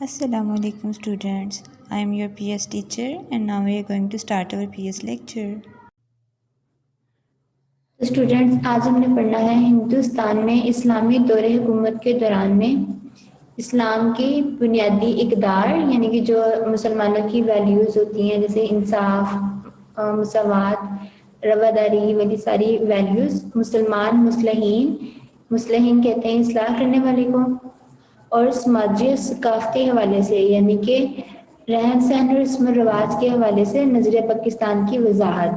Assalamu alaikum students. I am your PS teacher and now we are going to start our PS lecture. तो students आज हमने पढ़ना है हिंदुस्तान में इस्लामी दौर हुकूमत के दौरान में इस्लाम की बुनियादी इक़दार यानी कि जो मुसलमानों की वैल्यूज़ होती हैं जैसे इंसाफ, मुसावात, रवादारी वाली सारी वैल्यूज़, मुस्लिहीन कहते हैं इस्लाह करने वाले को, और समाजी सकाफ़ती हवाले से यानी कि रहन सहन और रस्म रवाज के हवाले से नज़रिया पाकिस्तान की वजाहत।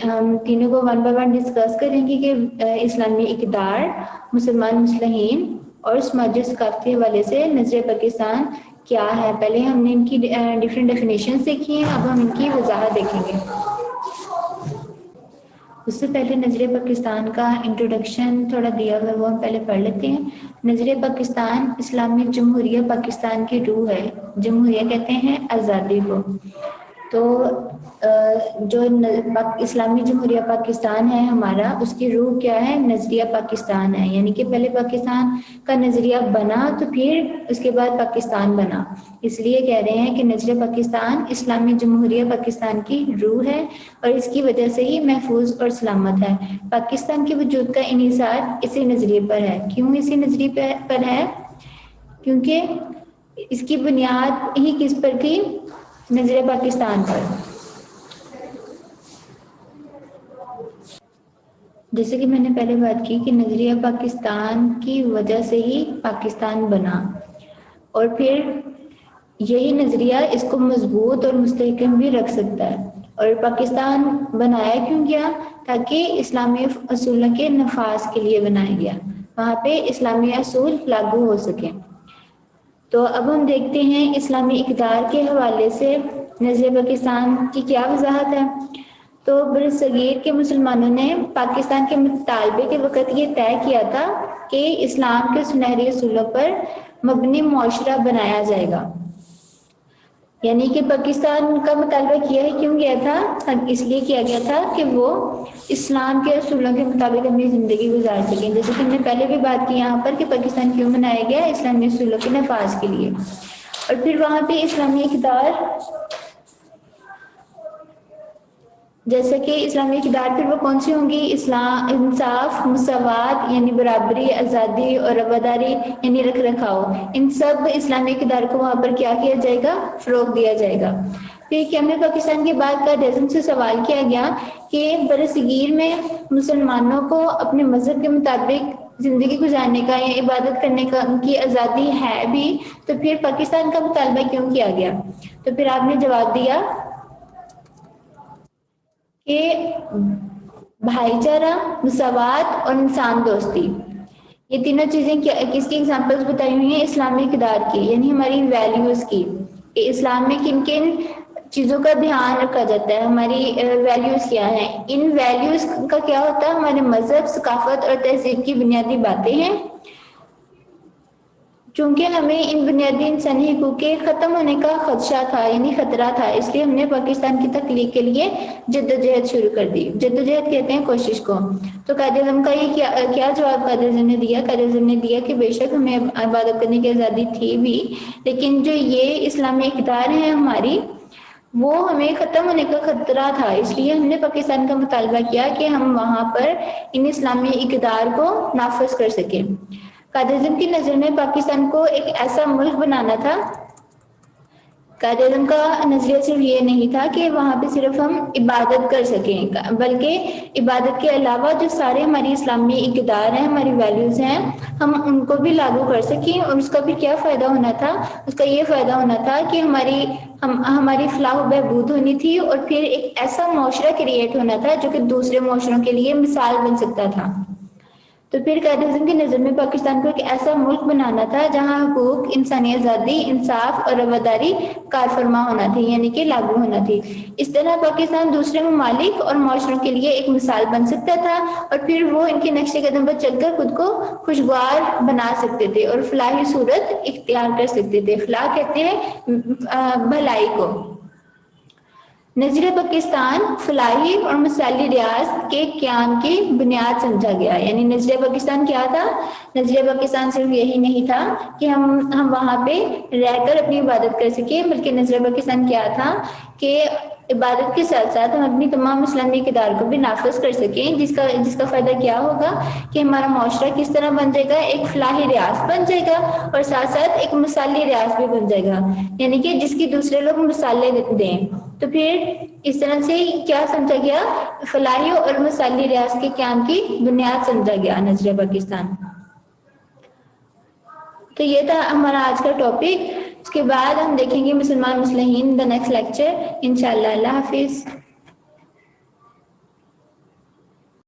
हम तीनों को वन बाय वन डिस्कस करेंगे कि इस्लामी इक़दार, मुसलमान मुस्लिहीन और समाजी सकाफ़ती हवाले से नज़रिया पाकिस्तान क्या है। पहले हमने इनकी डिफरेंट डेफिनेशन देखी हैं, अब हम इनकी वजाहत देखेंगे। उससे पहले नज़रिया पाकिस्तान का इंट्रोडक्शन थोड़ा दिया हुआ वो हम पहले पढ़ लेते हैं। नज़रिया पाकिस्तान इस्लामी जमहूरिया पाकिस्तान की रूह है। जमहूरिया कहते हैं आज़ादी को। तो जो इस्लामी जमहूरिया पाकिस्तान है हमारा, उसकी रूह क्या है? नज़रिया पाकिस्तान है, यानी कि पहले पाकिस्तान का नज़रिया बना तो फिर उसके बाद पाकिस्तान बना। इसलिए कह रहे हैं कि नज़रिया पाकिस्तान इस्लामी जमहूरिया पाकिस्तान की रूह है और इसकी वजह से ही महफूज और सलामत है। पाकिस्तान के वजूद का इन्हिसार इसी नज़रिए पर है। क्यों इसी नज़रिए पर है? क्योंकि इसकी बुनियाद ही किस पर थी? नज़रिया पाकिस्तान पर। जैसे कि मैंने पहले बात की कि नज़रिया पाकिस्तान की वजह से ही पाकिस्तान बना और फिर यही नज़रिया इसको मजबूत और मुस्तहकम भी रख सकता है। और पाकिस्तान बनाया क्यों गया? ताकि इस्लामी असूलों के नफाज के लिए बनाया गया, वहाँ पे इस्लामी असूल लागू हो सके। तो अब हम देखते हैं इस्लामी इक़दार के हवाले से नज़रिया पाकिस्तान की क्या वजाहत है। तो बरसगीर के मुसलमानों ने पाकिस्तान के मुतालबे के वक़्त ये तय किया था कि इस्लाम के सुनहरी असूलों पर मबनी मुआशरा बनाया जाएगा। यानी कि पाकिस्तान का मुतालबा किया है क्यों गया था? इसलिए किया गया था कि वो इस्लाम के असूलों के मुताबिक अपनी ज़िंदगी गुजार सकें। जैसे कि हमने पहले भी बात की यहाँ पर कि पाकिस्तान क्यों बनाया गया? इस्लामी असूलों के नफाज के लिए। और फिर वहाँ पे इस्लामी इक़दार, जैसे कि इस्लामी इक़दार फिर वो कौन सी होंगी? इस्लाम, इंसाफ, मुसावात यानी बराबरी, आज़ादी और रवादारी यानी रख रखाव। इन सब इस्लामी इक़दार को वहाँ पर क्या किया जाएगा? फ़रोग़ दिया जाएगा। फिर कैमल पाकिस्तान के बाद का डेज़म से सवाल किया गया कि बरसगीर में मुसलमानों को अपने मज़हब के मुताबिक ज़िंदगी गुजारने का या इबादत करने का उनकी आज़ादी है भी, तो फिर पाकिस्तान का मुतालबा क्यों किया गया? तो फिर आपने जवाब दिया कि भाईचारा, मुसावात और इंसान दोस्ती, ये तीनों चीज़ें किसकी एग्जांपल्स बताई हुई हैं? इस्लामी इक़दार की, यानी हमारी वैल्यूज़ की। इस्लाम में किन किन चीज़ों का ध्यान रखा जाता है? हमारी वैल्यूज़ क्या हैं? इन वैल्यूज़ का क्या होता है? हमारे मज़हब, सकाफ़त और तहज़ीब की बुनियादी बातें हैं। चूँकि हमें इन बुनियादी इंसानी हकूक़ के ख़त्म होने का ख़दशा था, यानी ख़तरा था, इसलिए हमने पाकिस्तान की तख्लीक के लिए जद्दोजहद शुरू कर दी। जद्दोजहद कहते हैं कोशिश को। तो कायद-ए-आज़म का ये क्या जवाब कायद-ए-आज़म ने दिया? कायद-ए-आज़म ने दिया कि बेशक हमें इबादत करने की आज़ादी थी भी, लेकिन जो ये इस्लामी इक़दार हैं हमारी, वो हमें ख़त्म होने का ख़तरा था, इसलिए हमने पाकिस्तान का मुतालबा किया कि हम वहाँ पर इन इस्लामी इक़दार को नाफिज़ कर सकें। कायद-ए-आज़म की नज़र में पाकिस्तान को एक ऐसा मुल्क बनाना था। कायद-ए-आज़म का नज़रिया सिर्फ ये नहीं था कि वहाँ पे सिर्फ हम इबादत कर सकें, बल्कि इबादत के अलावा जो सारे हमारी इस्लामी इक़दार हैं, हमारी वैल्यूज़ हैं, हम उनको भी लागू कर सकें। और उसका भी क्या फ़ायदा होना था? उसका ये फ़ायदा होना था कि हमारी फ़लाह व बहबूद होनी थी और फिर एक ऐसा मुआशरा क्रिएट होना था जो कि दूसरे मुआशरों के लिए मिसाल बन सकता था। तो फिर कायद-ए-आज़म की नज़र में पाकिस्तान को एक ऐसा मुल्क बनाना था जहाँ हकूक़, इंसानी आज़ादी, इंसाफ और रवादारी कारफरमा होना थी, यानी कि लागू होना थी। इस तरह पाकिस्तान दूसरे ममालिक और मुआशरों के लिए एक मिसाल बन सकता था और फिर वो इनके नक्शे कदम पर चलकर खुद को खुशगवार बना सकते थे और फलाही सूरत इख्तियार कर सकते थे। फलाह कहते हैं भलाई को। نظریہ پاکستان فلاحی اور مثالی ریاست کے قیام کی بنیاد سمجھا گیا. یعنی نظریہ پاکستان کیا تھا؟ نظریہ پاکستان صرف یہی نہیں تھا کہ ہم وہاں پہ رہ کر اپنی عبادت کر سکیں، بلکہ نظریہ پاکستان کیا تھا کہ عبادت کے ساتھ ساتھ ہم اپنی تمام اسلامی اقدار کو بھی نافذ کر سکیں، جس کا فائدہ کیا ہوگا کہ ہمارا معاشرہ کس طرح بن جائے گا، ایک فلاحی ریاست بن جائے گا اور ساتھ ساتھ ایک مثالی ریاست بھی بن جائے گا، یعنی کہ جس کی دوسرے لوگ مثالیں دیں. تو پھر اس طرح سے کیا سمجھا گیا؟ فلاحی اور مثالی ریاست کے قیام کی بنیاد سمجھا گیا نظریہ پاکستان. تو یہ تھا ہمارا آج کا ٹاپک. اس کے بعد ہم دیکھیں گے مسلمان مصلحین دا نیکسٹ لیکچر انشاءاللہ. اللہ حافظ.